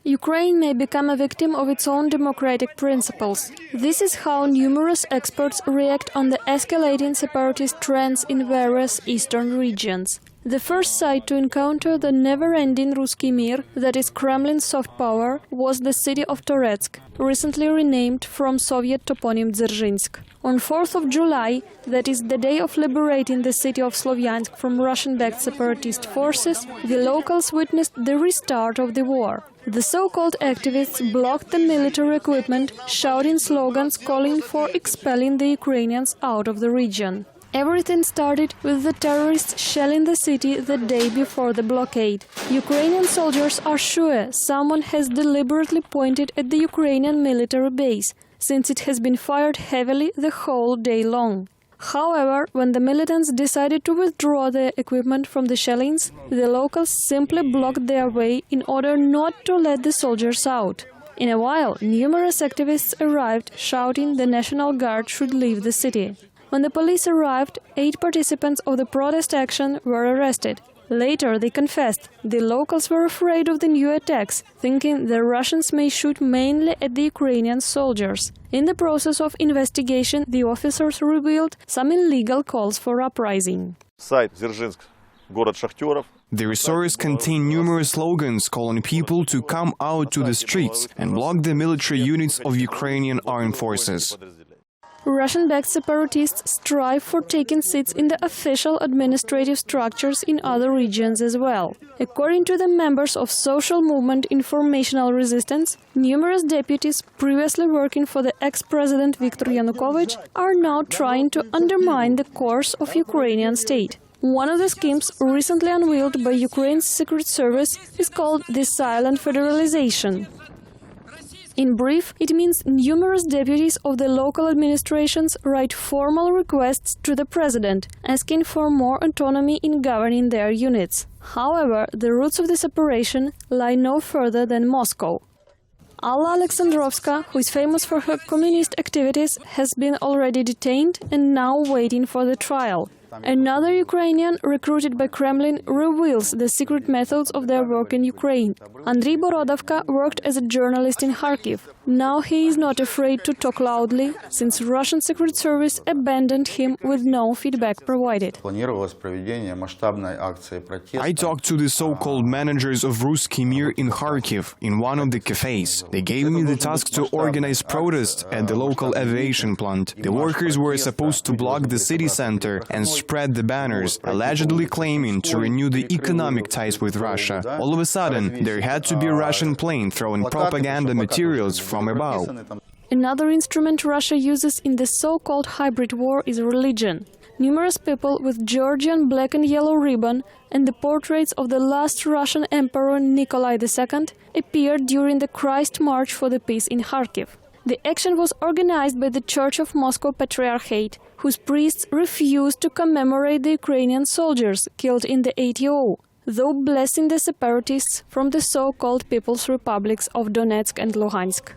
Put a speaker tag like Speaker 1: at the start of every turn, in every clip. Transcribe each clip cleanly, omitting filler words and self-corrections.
Speaker 1: Ukraine may become a victim of its own democratic principles. This is how numerous experts react on the escalating separatist trends in various eastern regions. The first site to encounter the never-ending Ruskiy Mir, that is Kremlin's soft power, was the city of Toretsk, recently renamed from Soviet toponym Dzerzhyns'k. On 4th of July, that is the day of liberating the city of Slovyansk from Russian-backed separatist forces, the locals witnessed the restart of the war. The so-called activists blocked the military equipment, shouting slogans calling for expelling the Ukrainians out of the region. Everything started with the terrorists shelling the city the day before the blockade. Ukrainian soldiers are sure someone has deliberately pointed at the Ukrainian military base, since it has been fired heavily the whole day long. However, when the militants decided to withdraw their equipment from the shellings, the locals simply blocked their way in order not to let the soldiers out. In a while, numerous activists arrived, shouting the National Guard should leave the city. When the police arrived, 8 participants of the protest action were arrested. Later, they confessed the locals were afraid of the new attacks, thinking the Russians may shoot mainly at the Ukrainian soldiers. In the process of investigation, the officers revealed some illegal calls for uprising.
Speaker 2: Сайт Dzerzhyns'k, город шахтеров.
Speaker 3: The resources contain numerous slogans calling people to come out to the streets and block the military units of Ukrainian armed forces.
Speaker 1: Russian-backed separatists strive for taking seats in the official administrative structures in other regions as well. According to the members of social movement Informational Resistance, numerous deputies previously working for the ex-president Viktor Yanukovych are now trying to undermine the course of Ukrainian state. One of the schemes recently unveiled by Ukraine's Secret Service is called the silent federalization. In brief, it means numerous deputies of the local administrations write formal requests to the president, asking for more autonomy in governing their units. However, the roots of the separation lie no further than Moscow. Alla Alexandrovska, who is famous for her communist activities, has been already detained and now waiting for the trial. Another Ukrainian, recruited by Kremlin, reveals the secret methods of their work in Ukraine. Andriy Borodovka worked as a journalist in Kharkiv. Now he is not afraid to talk loudly, since Russian Secret Service abandoned him with no feedback provided.
Speaker 3: I talked to the so-called managers of Ruskiy Mir in Kharkiv, in one of the cafes. They gave me the task to organize protests at the local aviation plant. The workers were supposed to block the city center and spread the banners, allegedly claiming to renew the economic ties with Russia. All of a sudden, there had to be a Russian plane throwing propaganda materials from above.
Speaker 1: Another instrument Russia uses in the so-called hybrid war is religion. Numerous people with Georgian black and yellow ribbon and the portraits of the last Russian Emperor Nikolai II appeared during the Christ March for the Peace in Kharkiv. The action was organized by the Church of Moscow Patriarchate, whose priests refused to commemorate the Ukrainian soldiers killed in the ATO, though blessing the separatists from the so-called People's Republics of Donetsk and Luhansk.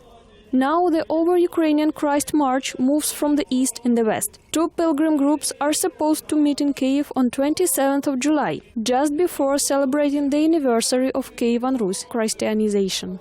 Speaker 1: Now the over-Ukrainian Christ March moves from the east and the west. 2 pilgrim groups are supposed to meet in Kyiv on 27th of July, just before celebrating the anniversary of Kievan Rus Christianization.